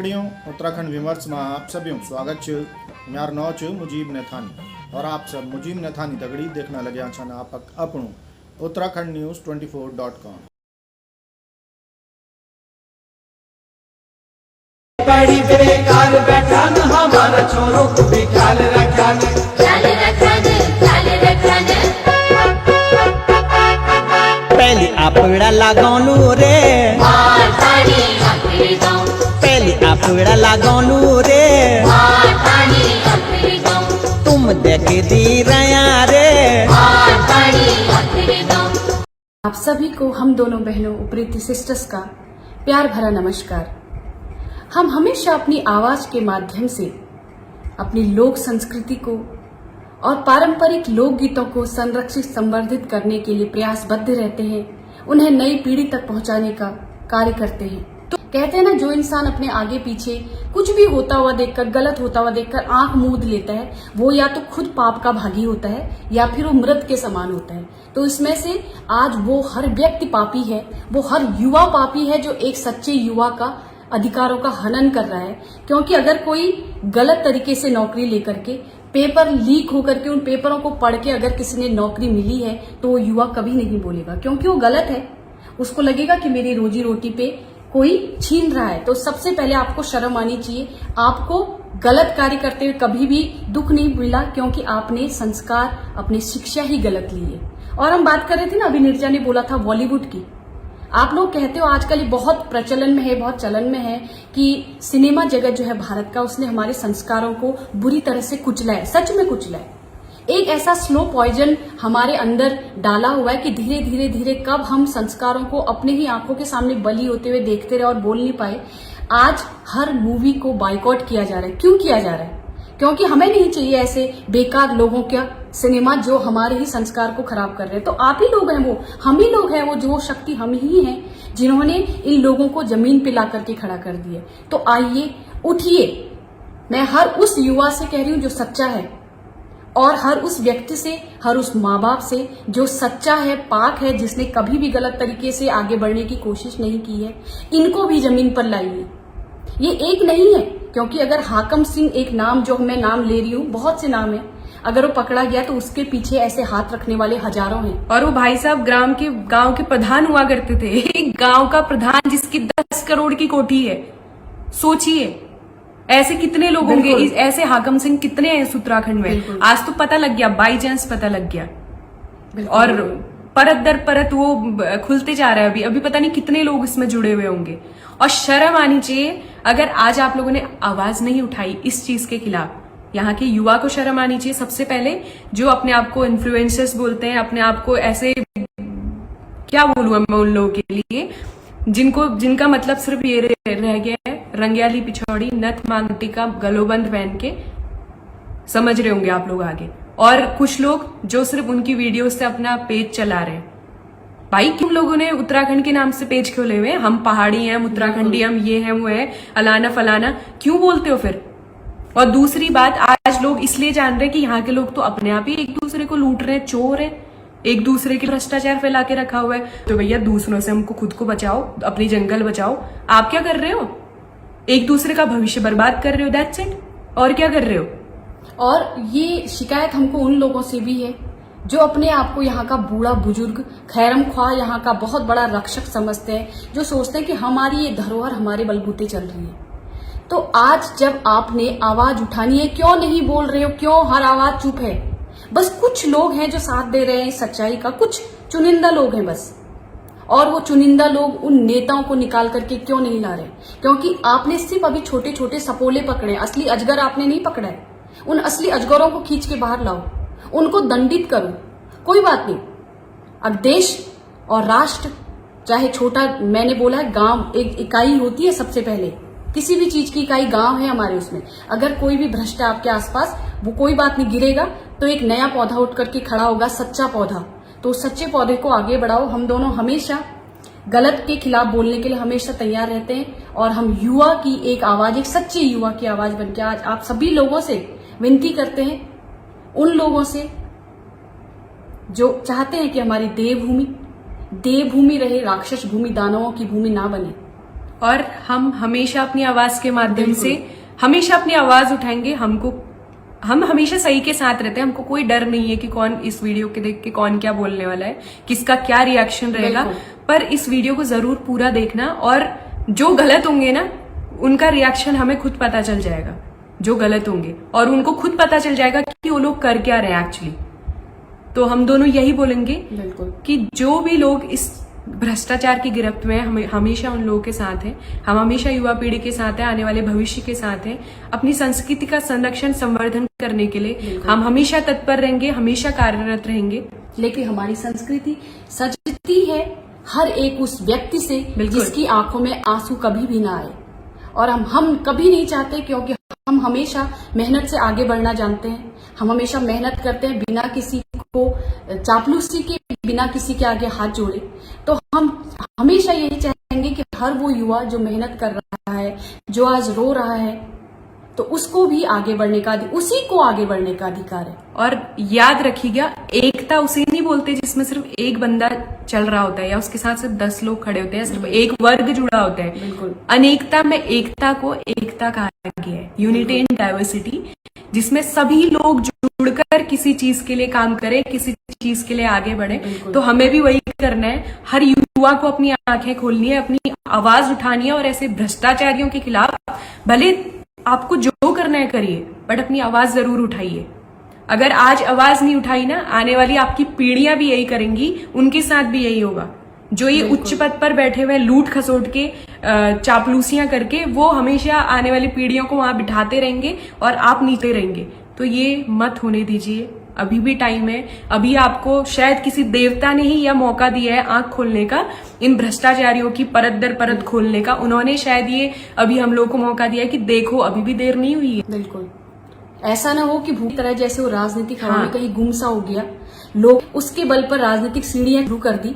दगड़ियों उत्तराखंड विमर्श में आप सभी स्वागत है। मार नाम है मुजीब नथानी और आप सब मुजीब नथानी दगड़ी देखने लग्या छन आप अपनू उत्तराखंड न्यूज़ 24.com। बड़ी बेकार बैठा न हमारा छोरों को भी ख्याल रखा न पहली आपड़ा लगानू रे पहली आपड़ा लगानू रे तुम देख दी रया रे। आप सभी को हम दोनों बहनों प्रीति सिस्टर्स का प्यार भरा नमस्कार। हम हमेशा अपनी आवाज के माध्यम से अपनी लोक संस्कृति को और पारंपरिक लोकगीतों को संरक्षित संवर्धित करने के लिए प्रयासबद्ध रहते हैं, उन्हें नई पीढ़ी तक पहुंचाने का कार्य करते हैं। तो कहते हैं ना, जो इंसान अपने आगे पीछे कुछ भी होता हुआ देखकर, गलत होता हुआ देखकर आंख मूंद लेता है, वो या तो खुद पाप का भागी होता है या फिर वो मृत के समान होता है। तो इसमें से आज वो हर व्यक्ति पापी है, वो हर युवा पापी है जो एक सच्चे युवा का अधिकारों का हनन कर रहा है। क्योंकि अगर कोई गलत तरीके से नौकरी लेकर के, पेपर लीक होकर के, उन पेपरों को पढ़ के अगर किसी ने नौकरी मिली है तो वो युवा कभी नहीं बोलेगा, क्योंकि वो गलत है। उसको लगेगा कि मेरी रोजी रोटी पे कोई छीन रहा है। तो सबसे पहले आपको शर्म आनी चाहिए। आपको गलत कार्य करते हुए कभी भी दुख नहीं मिला, क्योंकि आपने संस्कार, अपनी शिक्षा ही गलत ली है। और हम बात कर रहे थे ना, अभी नीरजा ने बोला था बॉलीवुड की। आप लोग कहते हो आजकल ये बहुत प्रचलन में है, बहुत चलन में है कि सिनेमा जगत जो है भारत का, उसने हमारे संस्कारों को बुरी तरह से कुचला है, सच में कुचला है। एक ऐसा स्लो पॉइजन हमारे अंदर डाला हुआ है कि धीरे धीरे धीरे कब हम संस्कारों को अपने ही आंखों के सामने बली होते हुए देखते रहे और बोल नहीं पाए। आज हर मूवी को बाइकआउट किया जा रहा है। क्यों किया जा रहा है? क्योंकि हमें नहीं चाहिए ऐसे बेकार लोगों का सिनेमा जो हमारे ही संस्कार को खराब कर रहे हैं। तो आप ही लोग हैं, वो हम ही लोग हैं, वो जो शक्ति हम ही हैं जिन्होंने इन लोगों को जमीन पे ला करके खड़ा कर दिया। तो आइए, उठिए। मैं हर उस युवा से कह रही हूं जो सच्चा है, और हर उस व्यक्ति से, हर उस माँ बाप से जो सच्चा है, पाक है, जिसने कभी भी गलत तरीके से आगे बढ़ने की कोशिश नहीं की है, इनको भी जमीन पर लाइए। ये एक नहीं है, क्योंकि अगर हाकम सिंह एक नाम, जो मैं नाम ले रही हूँ, बहुत से नाम है, अगर वो पकड़ा गया तो उसके पीछे ऐसे हाथ रखने वाले हजारों हैं। और वो भाई साहब गांव के प्रधान हुआ करते थे। एक गांव का प्रधान जिसकी 10 करोड़ की कोठी है। सोचिए, ऐसे कितने लोग होंगे, ऐसे हाकम सिंह कितने हैं इस उत्तराखंड में। आज तो पता लग गया, बाई चांस पता लग गया, और परत दर परत वो खुलते जा रहा है। अभी पता नहीं कितने लोग इसमें जुड़े हुए होंगे। और शर्म आनी चाहिए अगर आज आप लोगों ने आवाज नहीं उठाई इस चीज के खिलाफ। यहाँ के युवा को शर्म आनी चाहिए सबसे पहले, जो अपने आप को इन्फ्लुएंसर्स बोलते हैं, अपने आप को ऐसे, क्या बोलूं मैं उन लोगों के लिए, जिनका मतलब सिर्फ ये रह गया है, रंगियाली पिछौड़ी नथ मांगटी का गलोबंद पहन के, समझ रहे होंगे आप लोग आगे। और कुछ लोग जो सिर्फ उनकी वीडियो से अपना पेज चला रहे हैं। भाई, तुम लोगों ने उत्तराखंड के नाम से पेज खोले हुए हैं, हम पहाड़ी हैं, हम उत्तराखंडी, हम ये हैं, वो है, अलाना फलाना, क्यों बोलते हो फिर? और दूसरी बात, आज लोग इसलिए जान रहे हैं कि यहाँ के लोग तो अपने आप ही एक दूसरे को लूट रहे हैं, चोर हैं, एक दूसरे के भ्रष्टाचार फैला के रखा हुआ है। तो भैया, दूसरों से हमको खुद को बचाओ, अपनी जंगल बचाओ। आप क्या कर रहे हो? एक दूसरे का भविष्य बर्बाद कर रहे हो, दैट्स इट। और क्या कर रहे हो? और ये शिकायत हमको उन लोगों से भी है जो अपने आप को यहाँ का बूढ़ा बुजुर्ग, खैरम ख्वाह, यहाँ का बहुत बड़ा रक्षक समझते हैं, जो सोचते हैं कि हमारी ये धरोहर हमारे बलबूते चल रही है। तो आज जब आपने आवाज उठानी है, क्यों नहीं बोल रहे हो? क्यों हर आवाज चुप है? बस कुछ लोग हैं जो साथ दे रहे हैं सच्चाई का, कुछ चुनिंदा लोग हैं बस। और वो चुनिंदा लोग उन नेताओं को निकाल करके क्यों नहीं ला रहे? क्योंकि आपने सिर्फ अभी छोटे छोटे सपोले पकड़े, असली अजगर आपने नहीं पकड़ा है। उन असली अजगरों को खींच के बाहर लाओ, उनको दंडित करो। कोई बात नहीं, अब देश और राष्ट्र चाहे छोटा, मैंने बोला है गांव एक इकाई होती है। सबसे पहले किसी भी चीज की इकाई गांव है हमारे। उसमें अगर कोई भी भ्रष्ट है आपके आसपास, वो कोई बात नहीं, गिरेगा तो एक नया पौधा उठ करके खड़ा होगा, सच्चा पौधा। तो सच्चे पौधे को आगे बढ़ाओ। हम दोनों हमेशा गलत के खिलाफ बोलने के लिए हमेशा तैयार रहते हैं, और हम युवा की एक आवाज, एक सच्चे युवा की आवाज बनकर आज आप सभी लोगों से विनती करते हैं, उन लोगों से जो चाहते हैं कि हमारी देवभूमि रहे, राक्षस भूमि, दानवों की भूमि ना बने। और हम हमेशा अपनी आवाज के माध्यम से हमेशा अपनी आवाज उठाएंगे। हम हमेशा सही के साथ रहते हैं, हमको कोई डर नहीं है कि कौन इस वीडियो के देख के कौन क्या बोलने वाला है, किसका क्या रिएक्शन रहेगा। पर इस वीडियो को जरूर पूरा देखना, और जो गलत होंगे ना उनका रिएक्शन हमें खुद पता चल जाएगा, जो गलत होंगे, और उनको खुद पता चल जाएगा कि वो लोग कर क्या रहे हैं एक्चुअली। तो हम दोनों यही बोलेंगे कि जो भी लोग इस भ्रष्टाचार की गिरफ्त में हम हमेशा उन लोगों के साथ हैं, हम हमेशा युवा पीढ़ी के साथ हैं, आने वाले भविष्य के साथ हैं। अपनी संस्कृति का संरक्षण संवर्धन करने के लिए हम हमेशा तत्पर रहेंगे, हमेशा कार्यरत रहेंगे। लेकिन हमारी संस्कृति सजती है हर एक उस व्यक्ति से जिसकी आंखों में आंसू कभी भी ना आए, और हम कभी नहीं चाहते, क्योंकि हम हमेशा मेहनत से आगे बढ़ना जानते हैं। हम हमेशा मेहनत करते हैं बिना किसी को चापलूसी के, बिना किसी के आगे हाथ जोड़े। तो हम हमेशा यही चाहेंगे कि हर वो युवा जो मेहनत कर रहा है, जो आज रो रहा है, तो उसको भी आगे बढ़ने का, उसी को आगे बढ़ने का अधिकार है। और याद रखिएगा, एकता उसे नहीं बोलते जिसमें सिर्फ एक बंदा चल रहा होता है या उसके साथ सिर्फ 10 लोग खड़े होते हैं, सिर्फ एक वर्ग जुड़ा होता है। बिल्कुल। अनेकता में एकता को एकता कहा गया है, यूनिटी इन डाइवर्सिटी, जिसमें सभी लोग जुड़कर किसी चीज के लिए काम करें, किसी चीज के लिए आगे बढ़े। तो हमें भी वही करना है। हर युवा को अपनी आंखें खोलनी है, अपनी आवाज उठानी है, और ऐसे भ्रष्टाचारियों के खिलाफ भले आपको जो करना है करिए, बट अपनी आवाज जरूर उठाइए। अगर आज आवाज नहीं उठाई ना, आने वाली आपकी पीढ़ियां भी यही करेंगी, उनके साथ भी यही होगा। जो ये उच्च पद पर बैठे हुए लूट खसोट के चापलूसियां करके, वो हमेशा आने वाली पीढ़ियों को वहां बिठाते रहेंगे और आप नीचे रहेंगे। तो ये मत होने दीजिए, अभी भी टाइम है। अभी आपको शायद किसी देवता ने ही यह मौका दिया है आंख खोलने का, इन भ्रष्टाचारियों की परत दर परत खोलने का। उन्होंने शायद ये अभी हम लोग को मौका दिया है कि देखो, अभी भी देर नहीं हुई है। बिल्कुल, ऐसा ना हो कि भूख तरह जैसे वो राजनीतिक हवा में कहीं गुमसा हो गया, लोग उसके बल पर राजनीतिक सीढ़ियां शुरू कर दी।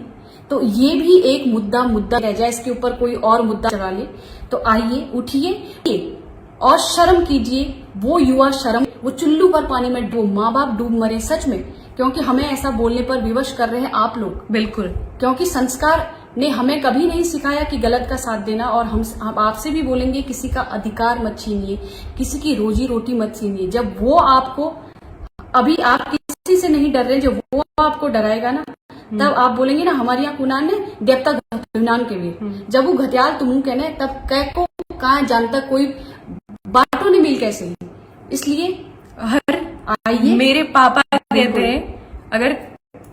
तो ये भी एक मुद्दा रह जाए, इसके ऊपर कोई और मुद्दा चला ले। तो आइए, उठिए और शर्म कीजिए। वो युवा शर्म, वो चुल्लू पर पानी में डूब, माँ बाप डूब मरे सच में, क्योंकि हमें ऐसा बोलने पर विवश कर रहे हैं आप लोग। बिल्कुल, क्योंकि संस्कार ने हमें कभी नहीं सिखाया कि गलत का साथ देना। और हम आपसे भी बोलेंगे, किसी का अधिकार मत छीनिए, किसी की रोजी रोटी मत छीनिए। जब वो आपको, अभी आप किसी से नहीं डर रहे, जब वो आपको डराएगा ना, तब आप बोलेंगे ना, हमारे यहाँ कुनान ने देवता घत्याल के वीर। जब वो घत्याल तुम कहने, तब कह को कहा जानता कोई बातों नहीं मिल कैसे। इसलिए हर आइए, मेरे पापा कहते हैं, अगर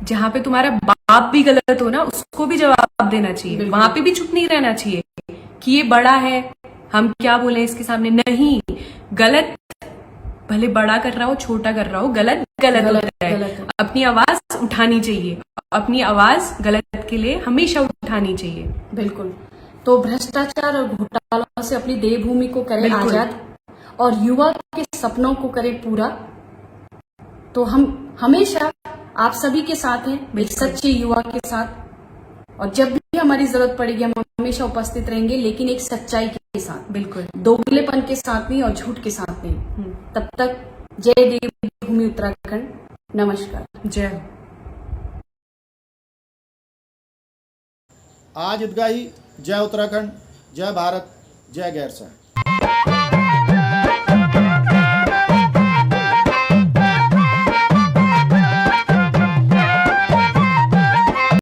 जहाँ पे तुम्हारा बाप भी गलत हो ना, उसको भी जवाब देना चाहिए, वहां पे भी चुप नहीं रहना चाहिए कि ये बड़ा है, हम क्या बोले इसके सामने। नहीं, गलत भले बड़ा कर रहा हो, छोटा कर रहा हो, गलत होता है। अपनी आवाज उठानी चाहिए, अपनी आवाज गलत के लिए हमेशा उठानी चाहिए। बिल्कुल। तो भ्रष्टाचार और घोटालों से अपनी देवभूमि को करें आजाद, और युवा के सपनों को करें पूरा। तो हम हमेशा आप सभी के साथ हैं, एक सच्चे युवा के साथ। और जब भी हमारी जरूरत पड़ेगी, हम हमेशा उपस्थित रहेंगे, लेकिन एक सच्चाई के साथ। बिल्कुल, दोगलेपन के साथ नहीं और झूठ के साथ नहीं। तब तक जय देवभूमि उत्तराखंड, नमस्कार, जय हो। आज ईदगाही, जय उत्तराखंड, जय भारत, जय गैरसैंण।